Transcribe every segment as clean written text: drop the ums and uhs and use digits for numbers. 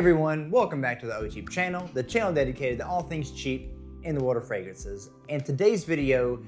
everyone, welcome back to the OCheap channel, the channel dedicated to all things cheap in the world of fragrances. In today's video,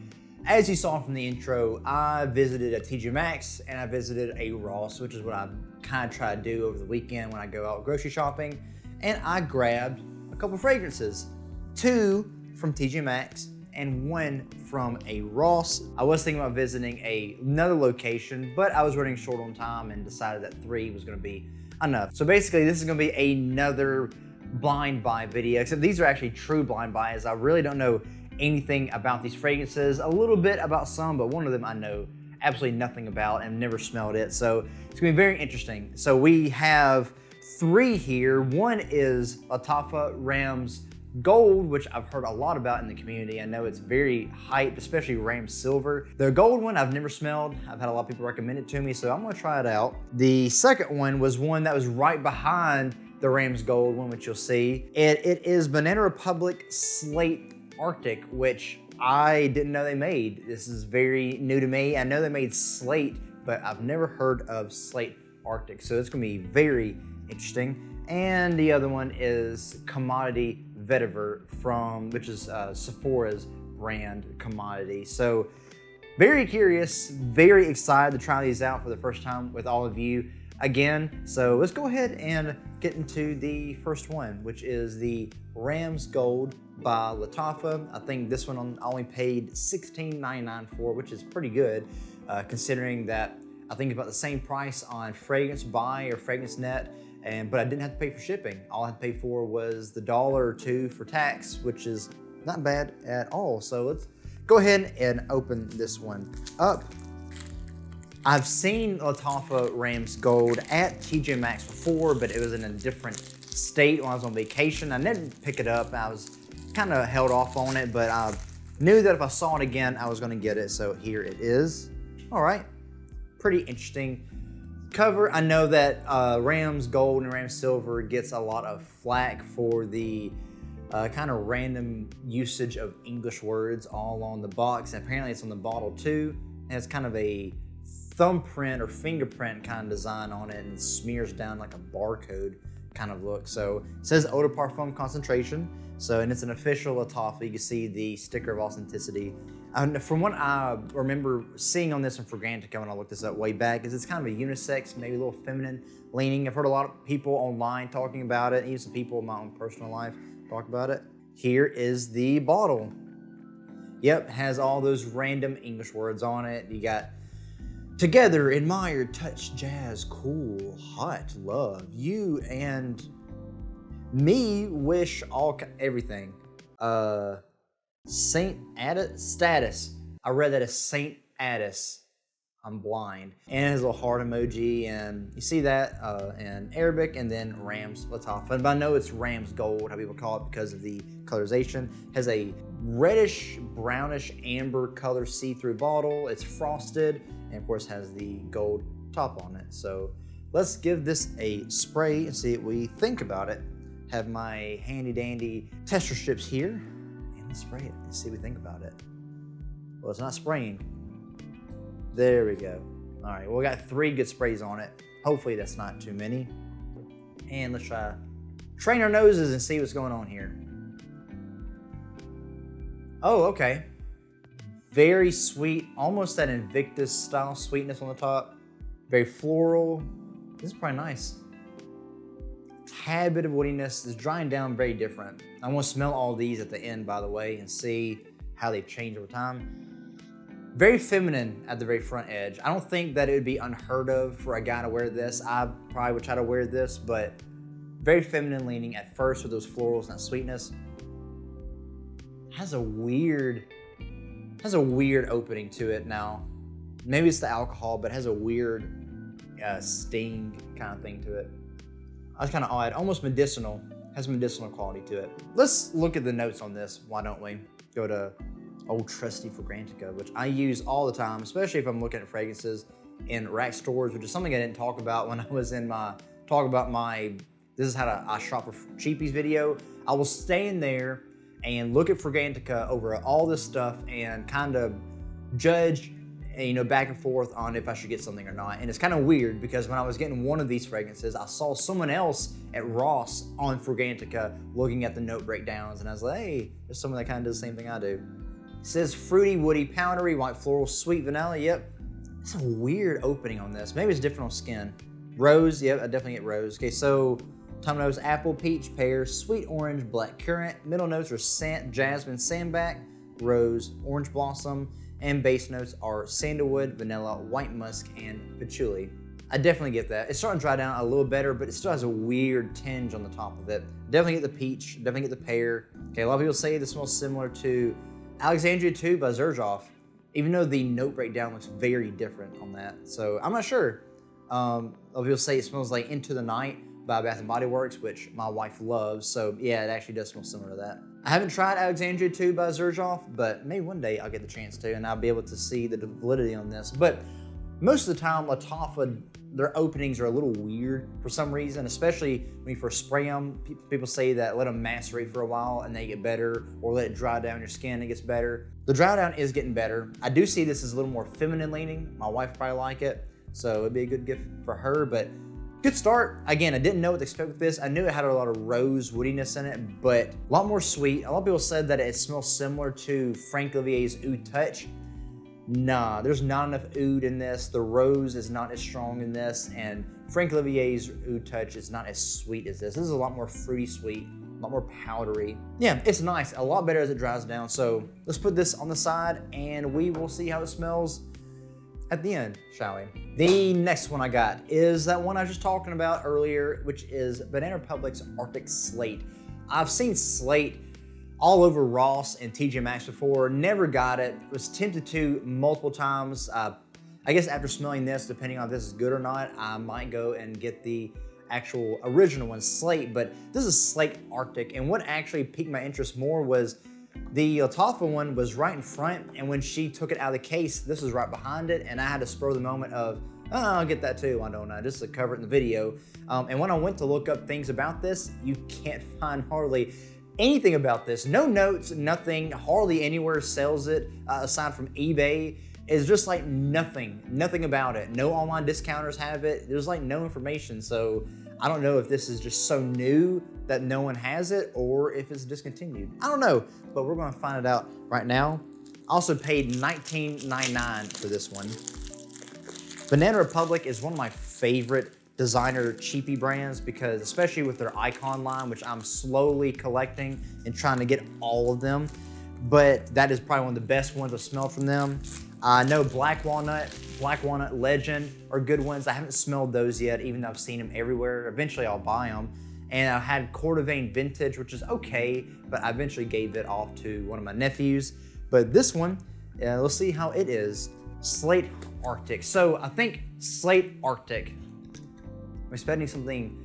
as you saw from the intro, I visited a TJ Maxx and I visited a Ross, which is what I kind of try to do over the weekend when I go out grocery shopping. And I grabbed a couple fragrances, 2 from TJ Maxx and 1 from a Ross. I was thinking about visiting another location, but I was running short on time and decided that 3 was gonna be enough. So basically this is gonna be another blind buy video, except these are actually true blind buys. I really don't know anything about these fragrances, a little bit about some, but one of them I know absolutely nothing about and never smelled it. So it's gonna be very interesting. So we have 3 here. One is Lattafa Rams Gold, which I've heard a lot about in the community. I know it's very hyped, especially Rams Silver. The gold one I've never smelled. I've had a lot of people recommend it to me, so I'm gonna try it out. The second one was one that was right behind the Rams Gold one, which you'll see. It is Banana Republic Slate Arctic, which I didn't know they made. This is very new to me. I know they made Slate, but I've never heard of Slate Arctic, so it's gonna be very interesting. And the other one is Commodity Vetiver which is Sephora's brand Commodity. So very curious, very excited to try these out for the first time with all of you again. So let's go ahead and get into the first one, which is the Rams Gold by Lattafa. I think this one I only paid $16.99 for, which is pretty good considering that I think it's about the same price on Fragrance Buy or Fragrance Net. But I didn't have to pay for shipping. All I had to pay for was the $1 or $2 for tax, which is not bad at all. So let's go ahead and open this one up. I've seen Lattafa Rams Gold at TJ Maxx before, but it was in a different state when I was on vacation. I didn't pick it up. I was kind of held off on it, but I knew that if I saw it again, I was gonna get it. So here it is. All right, pretty interesting cover. I know that Rams Gold and Rams Silver gets a lot of flack for the kind of random usage of English words all on the box. And apparently it's on the bottle too. It has kind of a thumbprint or fingerprint kind of design on it and smears down like a barcode kind of look. So it says Eau de Parfum concentration. So, and it's an official Lattafa. You can see the sticker of authenticity. From what I remember seeing on this in Fragrantica when I looked this up way back, is it's kind of a unisex, maybe a little feminine leaning. I've heard a lot of people online talking about it, even some people in my own personal life talk about it. Here is the bottle. Yep, has all those random English words on it. You got together, admire, touch, jazz, cool, hot, love, you and me, wish, all, everything. Saint Addis status. I read that as Saint Addis. I'm blind. And it has a little heart emoji, and you see that in Arabic, and then Rams Lattafa. But I know it's Rams Gold, how people call it, because of the colorization. It has a reddish, brownish, amber color see-through bottle. It's frosted, and of course has the gold top on it. So let's give this a spray and see what we think about it. Have my handy dandy tester strips here. Let's spray it and see what we think about it. Well, it's not spraying. There we go. All right, well, we got 3 good sprays on it. Hopefully that's not too many. And let's try train our noses and see what's going on here. Oh, okay. Very sweet, almost that Invictus style sweetness on the top. Very floral. This is probably nice. Tad bit of woodiness. Is drying down very different. I want to smell all these at the end, by the way, and see how they've changed over time. Very feminine at the very front edge. I don't think that it would be unheard of for a guy to wear this. I probably would try to wear this, but very feminine leaning at first with those florals and that sweetness. Has a weird opening to it now. Maybe it's the alcohol, but it has a weird sting kind of thing to it. That's kind of odd, almost medicinal. Has medicinal quality to it. Let's look at the notes on this, why don't we? Go to old trusty Fragrantica, which I use all the time, especially if I'm looking at fragrances in rack stores, which is something I didn't talk about when I was in my, this is how I shop for cheapies video. I will stay in there and look at Fragrantica over all this stuff and kind of judge you know, back and forth on if I should get something or not. And it's kind of weird because when I was getting one of these fragrances, I saw someone else at Ross on Fragrantica looking at the note breakdowns, and I was like, hey, there's someone that kind of does the same thing I do. It says fruity, woody, powdery, white floral, sweet vanilla. Yep. It's a weird opening on this. Maybe it's different on skin. Rose, yep, I definitely get rose. Okay, so tongue notes, apple, peach, pear, sweet orange, black currant. Middle notes are scent, jasmine, sandback, rose, orange blossom, and base notes are sandalwood, vanilla, white musk, and patchouli. I definitely get that. It's starting to dry down a little better, but it still has a weird tinge on the top of it. Definitely get the peach, definitely get the pear. Okay, a lot of people say this smells similar to Alexandria 2 by Xerjoff, even though the note breakdown looks very different on that. So I'm not sure. A lot of people say it smells like Into the Night by Bath & Body Works, which my wife loves. So yeah, it actually does smell similar to that. I haven't tried Alexandria 2 by Xerjoff, but maybe one day I'll get the chance to and I'll be able to see the validity on this. But most of the time, Lattafa, their openings are a little weird for some reason, especially when you first spray them. People say that let them macerate for a while and they get better, or let it dry down your skin and it gets better. The dry down is getting better. I do see this as a little more feminine leaning. My wife probably like it, so it'd be a good gift for her, but good start. Again, I didn't know what to expect with this. I knew it had a lot of rose woodiness in it, but a lot more sweet. A lot of people said that it smells similar to Frank Olivier's Oud Touch. Nah, there's not enough oud in this. The rose is not as strong in this, and Frank Olivier's Oud Touch is not as sweet as this. This is a lot more fruity sweet, a lot more powdery. Yeah, it's nice, a lot better as it dries down. So let's put this on the side and we will see how it smells at the end, shall we? The next one I got is that one I was just talking about earlier, which is Banana Republic's Arctic Slate. I've seen Slate all over Ross and TJ Maxx before, never got it, was tempted to multiple times. I guess after smelling this, depending on if this is good or not, I might go and get the actual original one, Slate, but this is Slate Arctic, and what actually piqued my interest more was the Lattafa one was right in front, and when she took it out of the case, this was right behind it, and I had to spur the moment of, oh, I'll get that too, why don't I, just to cover it in the video. And when I went to look up things about this, you can't find hardly anything about this. No notes, nothing, hardly anywhere sells it, aside from eBay. It's just like nothing about it. No online discounters have it. There's like no information. So I don't know if this is just so new that no one has it or if it's discontinued. I don't know, but we're gonna find it out right now. I also paid $19.99 for this one. Banana Republic is one of my favorite designer cheapie brands because especially with their icon line, which I'm slowly collecting and trying to get all of them, but that is probably one of the best ones I've smelled from them. I know Black Walnut Legend are good ones. I haven't smelled those yet, even though I've seen them everywhere. Eventually I'll buy them. And I had Coeur d'Alene Vintage, which is okay, but I eventually gave it off to one of my nephews. But this one, let's see how it is. Slate Arctic. So I think Slate Arctic, I'm expecting something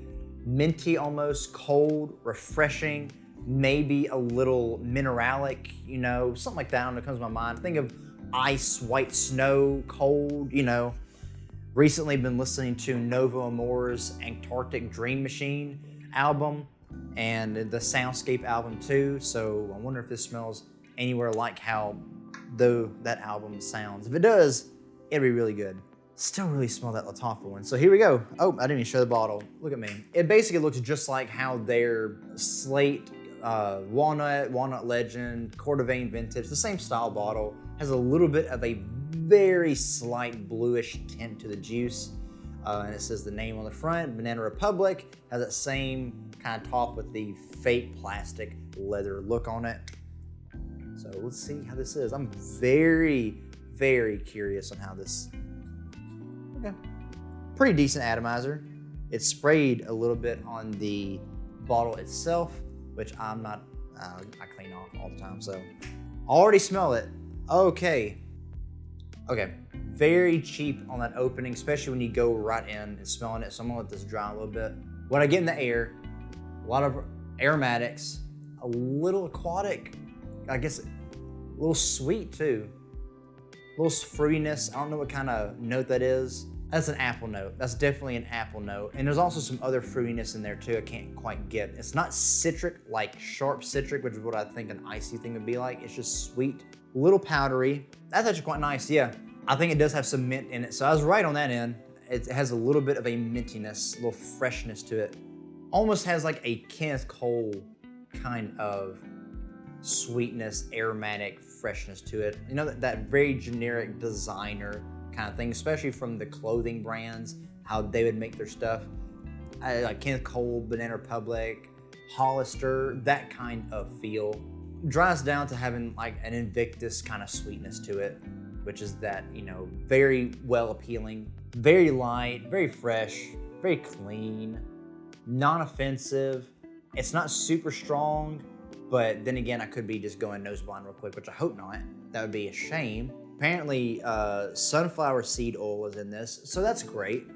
minty almost, cold, refreshing, maybe a little mineralic, you know, something like that. I don't know, it comes to my mind. Think of ice, white snow, cold, you know. Recently been listening to Novo Amore's Antarctic Dream Machine album and the Soundscape album too. So I wonder if this smells anywhere like how that album sounds. If it does, it'd be really good. Still really smell that Lattafa one. So here we go. Oh, I didn't even show the bottle. Look at me. It basically looks just like how their Slate, Walnut Legend, Coeur d'Alene Vintage, the same style bottle, has a little bit of a very slight bluish tint to the juice. And it says the name on the front, Banana Republic, has that same kind of top with the fake plastic leather look on it. So let's see how this is. I'm very, very curious on how this. Okay. Pretty decent atomizer. It's sprayed a little bit on the bottle itself, which I'm not, I clean off all the time, so. Already smell it. Okay. Okay, very cheap on that opening, especially when you go right in and smelling it. So I'm gonna let this dry a little bit. When I get in the air, a lot of aromatics, a little aquatic, I guess a little sweet too. A little fruitiness. I don't know what kind of note that is. That's an apple note. That's definitely an apple note. And there's also some other fruitiness in there too I can't quite get. It's not citric, like sharp citric, which is what I think an icy thing would be like. It's just sweet, a little powdery. That's actually quite nice, yeah. I think it does have some mint in it, so I was right on that end. It has a little bit of a mintiness, a little freshness to it. Almost has like a Kenneth Cole kind of sweetness, aromatic freshness to it. You know, that very generic designer kind of thing, especially from the clothing brands, how they would make their stuff. Like Kenneth Cole, Banana Republic, Hollister, that kind of feel. Dries down to having like an Invictus kind of sweetness to it, which is that, you know, very well appealing, very light, very fresh, very clean, non-offensive. It's not super strong, but then again, I could be just going nose blind real quick, which I hope not. That would be a shame. Apparently, sunflower seed oil is in this, so that's great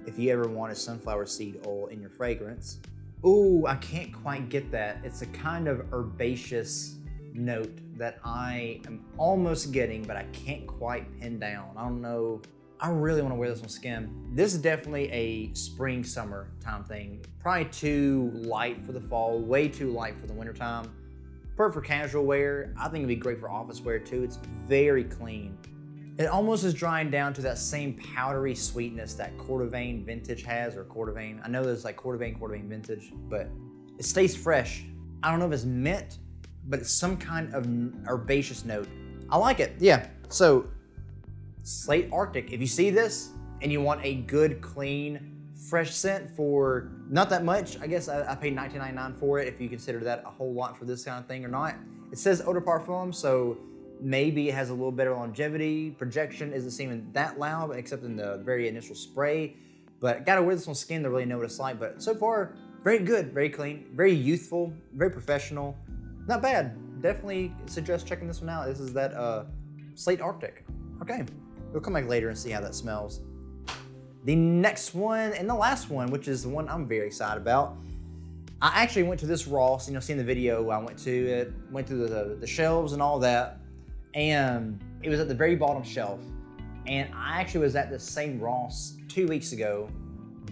if you ever want a sunflower seed oil in your fragrance. Ooh, I can't quite get that. It's a kind of herbaceous note that I am almost getting, but I can't quite pin down. I don't know. I really want to wear this on skin. This is definitely a spring, summer time thing. Probably too light for the fall, way too light for the winter time. Perfect for casual wear. I think it'd be great for office wear too. It's very clean. It almost is drying down to that same powdery sweetness that Coeur d'Alene Vintage has, or Coeur d'Alene. I know there's like Coeur d'Alene Vintage, but it stays fresh. I don't know if it's mint, but it's some kind of herbaceous note. I like it, yeah. So, Slate Arctic, if you see this and you want a good, clean, fresh scent for not that much, I guess I paid $19.99 for it, if you consider that a whole lot for this kind of thing or not. It says eau de parfum, so maybe it has a little better longevity. Projection isn't seeming that loud, except in the very initial spray. But gotta wear this on skin to really know what it's like. But so far, very good, very clean, very youthful, very professional. Not bad. Definitely suggest checking this one out. This is that Slate Arctic. Okay, we'll come back later and see how that smells. The next one and the last one, which is the one I'm very excited about. I actually went to this Ross, you know, seeing the video, I went to it, went through the shelves and all that. And it was at the very bottom shelf. And I actually was at the same Ross 2 weeks ago,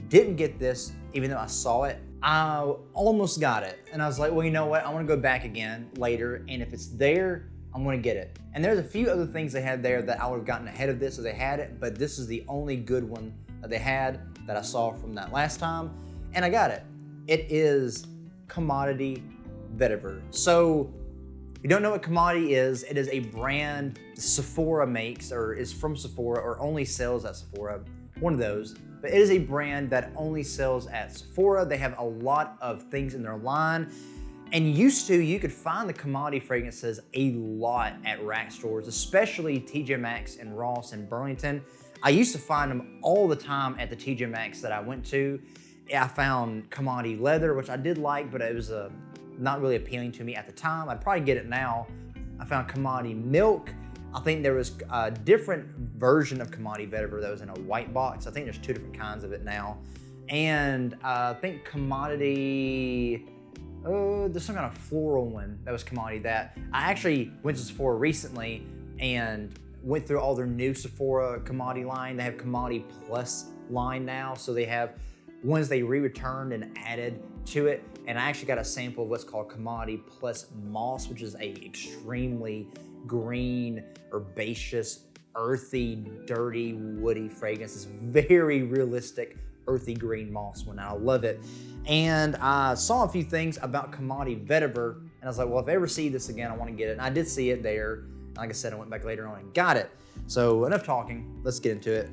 didn't get this, even though I saw it. I almost got it. And I was like, well, you know what? I want to go back again later. And if it's there, I'm going to get it. And there's a few other things they had there that I would have gotten ahead of this if they had it. But this is the only good one that they had that I saw from that last time. And I got it. It is Commodity Vetiver. So, if you don't know what Commodity is, it is a brand Sephora makes, or is from Sephora, or only sells at Sephora, one of those. But it is a brand that only sells at Sephora. They have a lot of things in their line. And you could find the Commodity fragrances a lot at rack stores, especially TJ Maxx and Ross and Burlington. I used to find them all the time at the TJ Maxx that I went to. I found Commodity Leather, which I did like, but it was not really appealing to me at the time. I'd probably get it now. I found Commodity Milk. I think there was a different version of Commodity Vetiver that was in a white box. I think there's two different kinds of it now. And I think Commodity, there's some kind of floral one that was Commodity that. I actually went to Sephora recently and went through all their new Sephora Commodity line. They have Commodity Plus line now. So they have ones they re-returned and added to it. And I actually got a sample of what's called Commodity Plus Moss, which is a extremely green, herbaceous, earthy, dirty, woody fragrance. It's very realistic, earthy green moss one. I love it. And I saw a few things about Commodity Vetiver, and I was like, well, if I ever see this again, I want to get it. And I did see it there. Like I said, I went back later on and got it. So enough talking, let's get into it.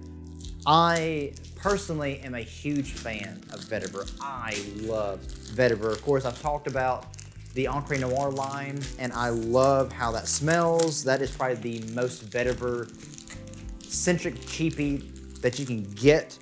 I personally am a huge fan of Vetiver. I love Vetiver. Of course, I've talked about the Encre Noir line, and I love how that smells. That is probably the most Vetiver-centric cheapie that you can get.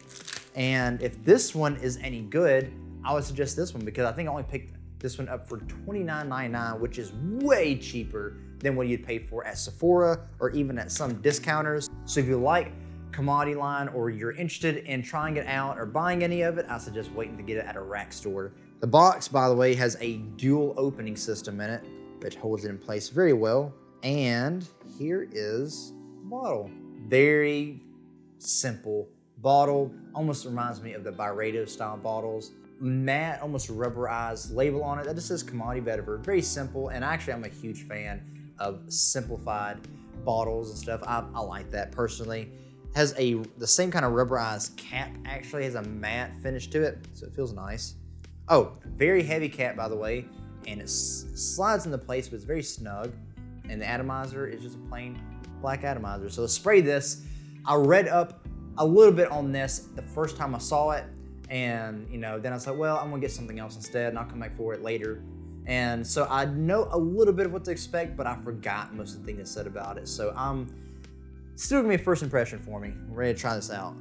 And if this one is any good, I would suggest this one because I think I only picked this one up for $29.99, which is way cheaper than what you'd pay for at Sephora or even at some discounters. So if you like Commodity line or you're interested in trying it out or buying any of it, I suggest waiting to get it at a rack store. The box, by the way, has a dual opening system in it, which holds it in place very well. And here is the bottle. Very simple bottle. Almost reminds me of the Byredo style bottles. Matte, almost rubberized label on it that just says Commodity Vetiver. Very simple, and actually I'm a huge fan of simplified bottles and stuff. I like that personally. Has the same kind of rubberized cap, actually has a matte finish to it, so it feels nice. Oh, very heavy cap, by the way, and it slides into place, but it's very snug. And the atomizer is just a plain black atomizer. So let's spray this. I read up a little bit on this the first time I saw it, and then I was like, well, I'm gonna get something else instead, and I'll come back for it later. And so I know a little bit of what to expect, but I forgot most of the things I said about it. So still gonna be a first impression for me. I'm ready to try this out.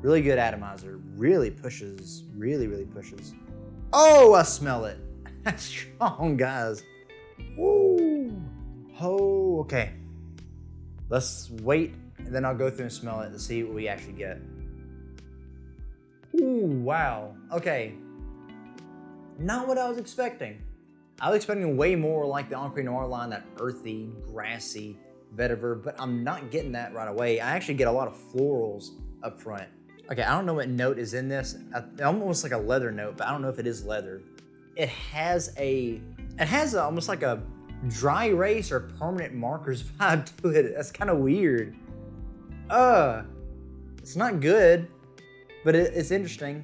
Really good atomizer. Really pushes. Really, really pushes. Oh, I smell it. That's strong, guys. Woo. Oh, okay. Let's wait, and then I'll go through and smell it to see what we actually get. Ooh, wow. Okay. Not what I was expecting. I was expecting way more like the Encre Noir line, that earthy, grassy vetiver, but I'm not getting that right away. I actually get a lot of florals up front. Okay, I don't know what note is in this. Almost like a leather note, but I don't know if it is leather. It has almost like a dry erase or permanent markers vibe to it. That's kind of weird. It's not good, but it's interesting.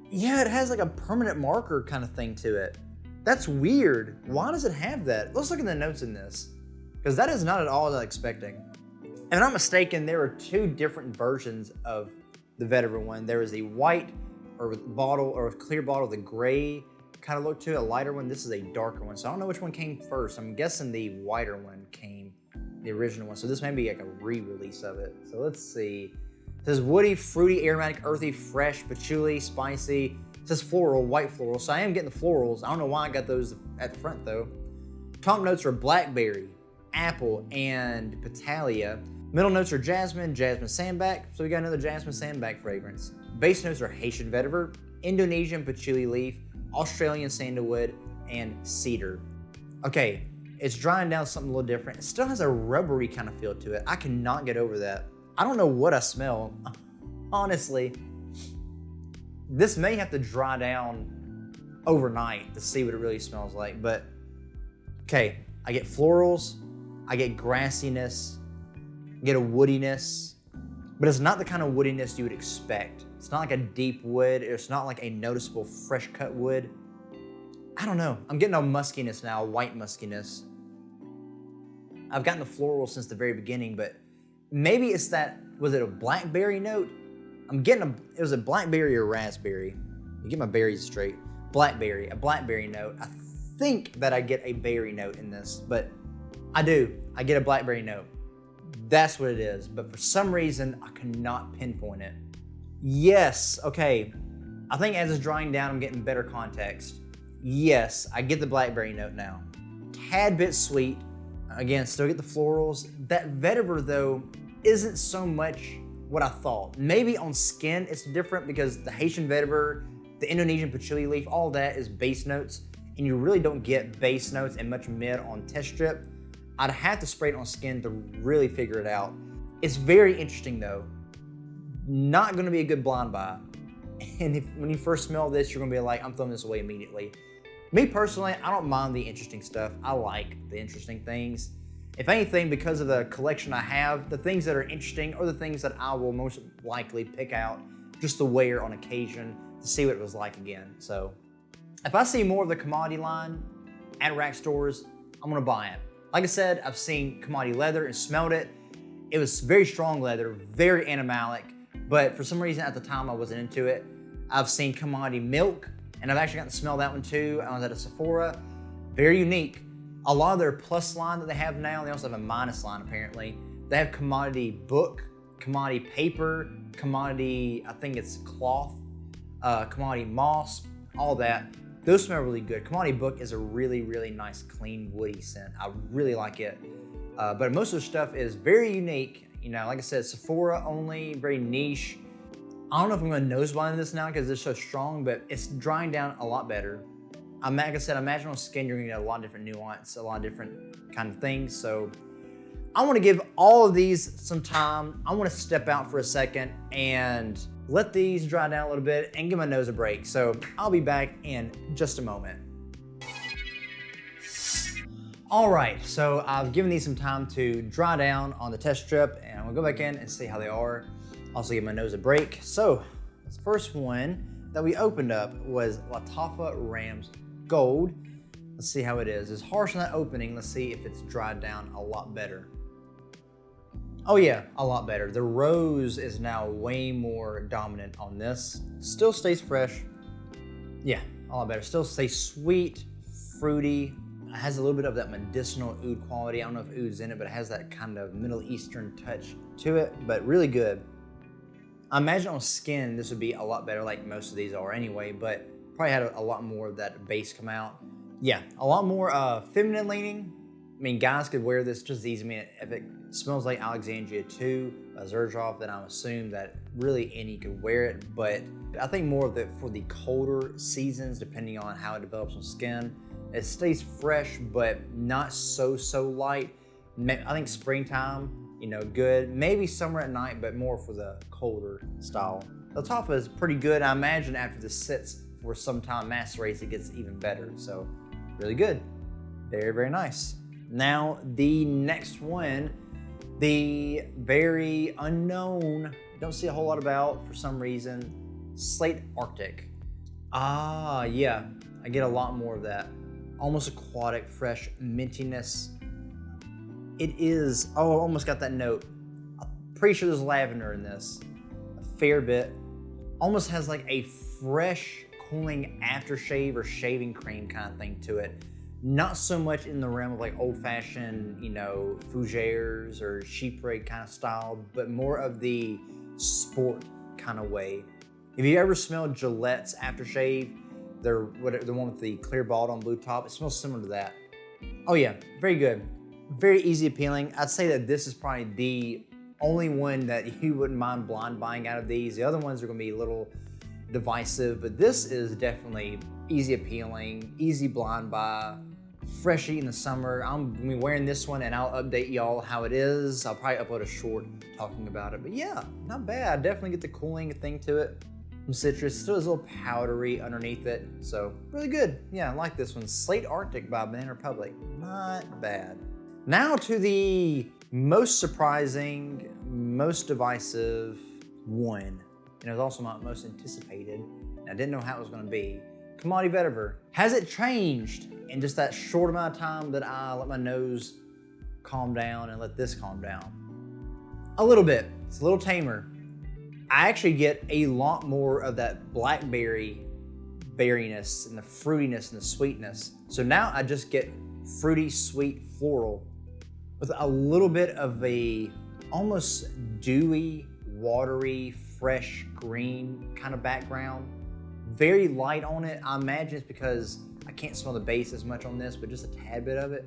Yeah, it has like a permanent marker kind of thing to it. That's weird. Why does it have that? Let's look at the notes in this, because that is not at all what I was expecting. If I'm not mistaken, there are two different versions of the vetiver one. There is a white or bottle or a clear bottle, the gray kind of look to it, a lighter one. This is a darker one. So I don't know which one came first. I'm guessing the whiter one came, the original one. So this may be like a re-release of it. So let's see. It says woody, fruity, aromatic, earthy, fresh, patchouli, spicy. It says floral, white floral. So I am getting the florals. I don't know why I got those at the front though. Top notes are blackberry, apple, and Petalia. Middle notes are jasmine, jasmine sandback. So we got another jasmine sandback fragrance. Base notes are Haitian vetiver, Indonesian patchouli leaf, Australian sandalwood, and cedar. Okay, it's drying down something a little different. It still has a rubbery kind of feel to it. I cannot get over that. I don't know what I smell, honestly. This may have to dry down overnight to see what it really smells like, but okay, I get florals, I get grassiness, I get a woodiness, but it's not the kind of woodiness you would expect. It's not like a deep wood, it's not like a noticeable fresh cut wood. I don't know, I'm getting a muskiness now, a white muskiness. I've gotten the floral since the very beginning, but maybe it's that, was it a blackberry note? I'm getting it was a blackberry or raspberry. You get my berries straight. Blackberry, a blackberry note. I think that I get a berry note in this, but I do. I get a blackberry note. That's what it is, but for some reason, I cannot pinpoint it. Yes, okay. I think as it's drying down, I'm getting better context. Yes, I get the blackberry note now. Tad bit sweet. Again, still get the florals. That vetiver though, isn't so much what I thought. Maybe on skin it's different because the Haitian vetiver, the Indonesian patchouli leaf, all that is base notes, and you really don't get base notes and much mid on test strip. I'd have to spray it on skin to really figure it out. It's very interesting though. Not gonna be a good blind buy. And when you first smell this, you're gonna be like, I'm throwing this away immediately. Me personally, I don't mind the interesting stuff. I like the interesting things. If anything, because of the collection I have, the things that are interesting are the things that I will most likely pick out just to wear on occasion to see what it was like again. So if I see more of the commodity line at rack stores, I'm gonna buy it. Like I said, I've seen commodity leather and smelled it. It was very strong leather, very animalic, but for some reason at the time I wasn't into it. I've seen commodity milk, and I've actually gotten to smell that one too. I was at a Sephora, very unique. A lot of their plus line that they have now, they also have a minus line apparently. They have commodity book, commodity paper, commodity, I think it's cloth, commodity moss, all that. Those smell really good. Commodity book is a really, really nice, clean, woody scent. I really like it. But most of the stuff is very unique. You know, like I said, Sephora only, very niche. I don't know if I'm gonna nose blind this now because it's so strong, but it's drying down a lot better. Like I said, I imagine on skin you're gonna get a lot of different nuance, a lot of different kind of things. So I wanna give all of these some time. I wanna step out for a second and let these dry down a little bit and give my nose a break. So I'll be back in just a moment. All right, so I've given these some time to dry down on the test strip, and I'm gonna go back in and see how they are. Also give my nose a break. So, this first one that we opened up was Lattafa Rams Gold. Let's see how it is. It's harsh on that opening. Let's see if it's dried down a lot better. Oh yeah, a lot better. The rose is now way more dominant on this. Still stays fresh. Yeah, a lot better. Still stays sweet, fruity. It has a little bit of that medicinal oud quality. I don't know if oud's in it, but it has that kind of Middle Eastern touch to it, but really good. I imagine on skin, this would be a lot better, like most of these are anyway, but probably had a lot more of that base come out. Yeah, a lot more feminine leaning. I mean, guys could wear this just as easy. I mean, if it smells like Alexandria 2, a Xerjoff, then I would assume that really any could wear it, but I think more of it for the colder seasons, depending on how it develops on skin. It stays fresh, but not so light. I think springtime, you know, good. Maybe summer at night, but more for the colder style. The top is pretty good. I imagine after this sits for some time, macerates, it gets even better. So really good. Very, very nice. Now, the next one, the very unknown, don't see a whole lot about for some reason, Slate Arctic. Ah, yeah, I get a lot more of that. Almost aquatic, fresh mintiness. It is, oh, I almost got that note. I'm pretty sure there's lavender in this, a fair bit. Almost has like a fresh, cooling aftershave or shaving cream kind of thing to it. Not so much in the realm of like old-fashioned, you know, fougères or chypre kind of style, but more of the sport kind of way. If you ever smelled Gillette's aftershave, the one with the clear bottom, blue top, it smells similar to that. Oh yeah, very good. Very easy appealing. I'd say that this is probably the only one that you wouldn't mind blind buying out of these. The other ones are gonna be a little divisive, but this is definitely easy appealing, easy blind buy, freshy in the summer. I'm gonna be wearing this one and I'll update y'all how it is. I'll probably upload a short talking about it, but yeah, not bad. Definitely get the cooling thing to it. Some citrus, still has a little powdery underneath it, so really good. Yeah, I like this one. Slate Arctic by Banana Republic, not bad. Now to the most surprising, most divisive one, and it was also my most anticipated, and I didn't know how it was gonna be. Commodity Vetiver. Has it changed in just that short amount of time that I let my nose calm down and let this calm down? A little bit, it's a little tamer. I actually get a lot more of that blackberry berryness and the fruitiness and the sweetness. So now I just get fruity, sweet, floral with a little bit of a almost dewy, watery, fresh green kind of background. Very light on it. I imagine it's because I can't smell the base as much on this, but just a tad bit of it.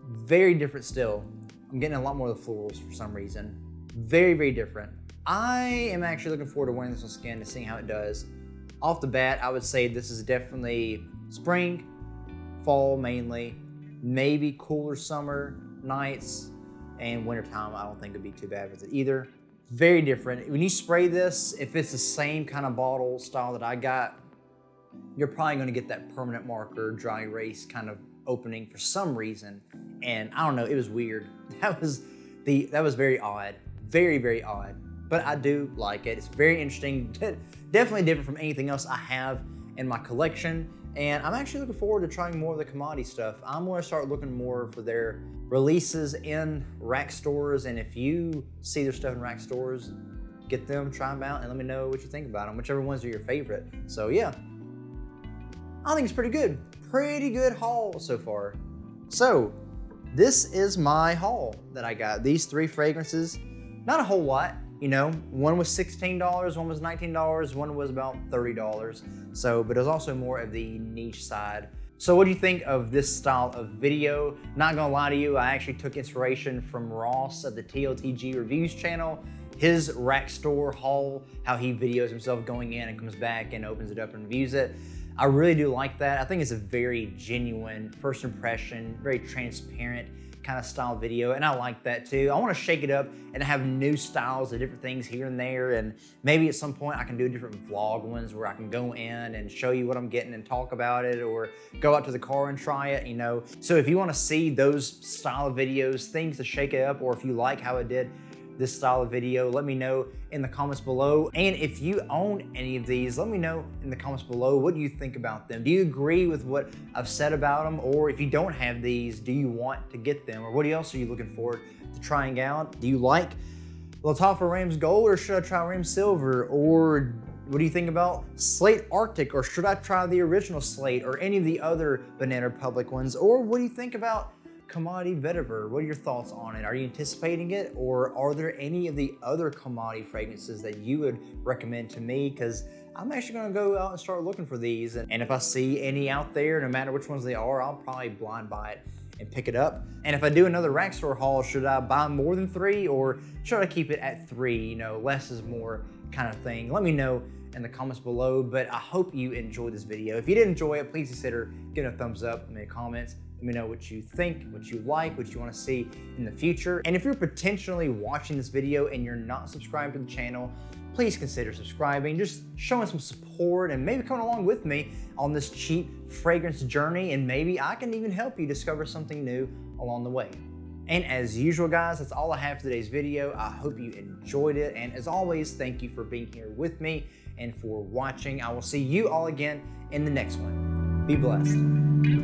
Very different still. I'm getting a lot more of the florals for some reason. Very, very different. I am actually looking forward to wearing this on skin and seeing how it does. Off the bat, I would say this is definitely spring, fall mainly, maybe cooler summer nights, and wintertime I don't think it'd be too bad with it either. Very different. When you spray this, if it's the same kind of bottle style that I got, you're probably gonna get that permanent marker, dry erase kind of opening for some reason. And I don't know, it was weird. That was very odd, very, very odd. But I do like it. It's very interesting. Definitely different from anything else I have in my collection. And I'm actually looking forward to trying more of the commodity stuff. I'm gonna start looking more for their releases in rack stores. And if you see their stuff in rack stores, get them, try them out, and let me know what you think about them, whichever ones are your favorite. So yeah, I think it's pretty good. Pretty good haul so far. So this is my haul that I got. These 3 fragrances, not a whole lot. You know, one was $16, one was $19, one was about $30. So, but it was also more of the niche side. So what do you think of this style of video? Not gonna lie to you, I actually took inspiration from Ross of the TLTG Reviews channel. His rack store haul, how he videos himself going in and comes back and opens it up and reviews it. I really do like that. I think it's a very genuine first impression, very transparent kind of style video, and I like that too. I want to shake it up and have new styles of different things here and there, and maybe at some point I can do different vlog ones where I can go in and show you what I'm getting and talk about it, or go out to the car and try it, you know. So if you want to see those style of videos, things to shake it up, or if you like how it did this style of video, let me know in the comments below. And if you own any of these, let me know in the comments below, what do you think about them? Do you agree with what I've said about them? Or if you don't have these, do you want to get them? Or what else are you looking forward to trying out? Do you like Lattafa Rams Gold, or should I try Rams Silver? Or what do you think about Slate Arctic, or should I try the original Slate, or any of the other Banana Republic ones? Or what do you think about Commodity Vetiver? What are your thoughts on it? Are you anticipating it, or are there any of the other commodity fragrances that you would recommend to me? Because I'm actually gonna go out and start looking for these, and if I see any out there, no matter which ones they are, I'll probably blind buy it and pick it up. And if I do another rack store haul, should I buy more than 3, or should I keep it at 3? You know, less is more kind of thing. Let me know in the comments below, but I hope you enjoyed this video. If you did enjoy it, please consider giving a thumbs up in the comments. Let me know what you think, what you like, what you want to see in the future. And if you're potentially watching this video and you're not subscribed to the channel, please consider subscribing, just showing some support, and maybe coming along with me on this cheap fragrance journey, and maybe I can even help you discover something new along the way. And as usual, guys, that's all I have for today's video. I hope you enjoyed it, and as always, thank you for being here with me and for watching. I will see you all again in the next one. Be blessed.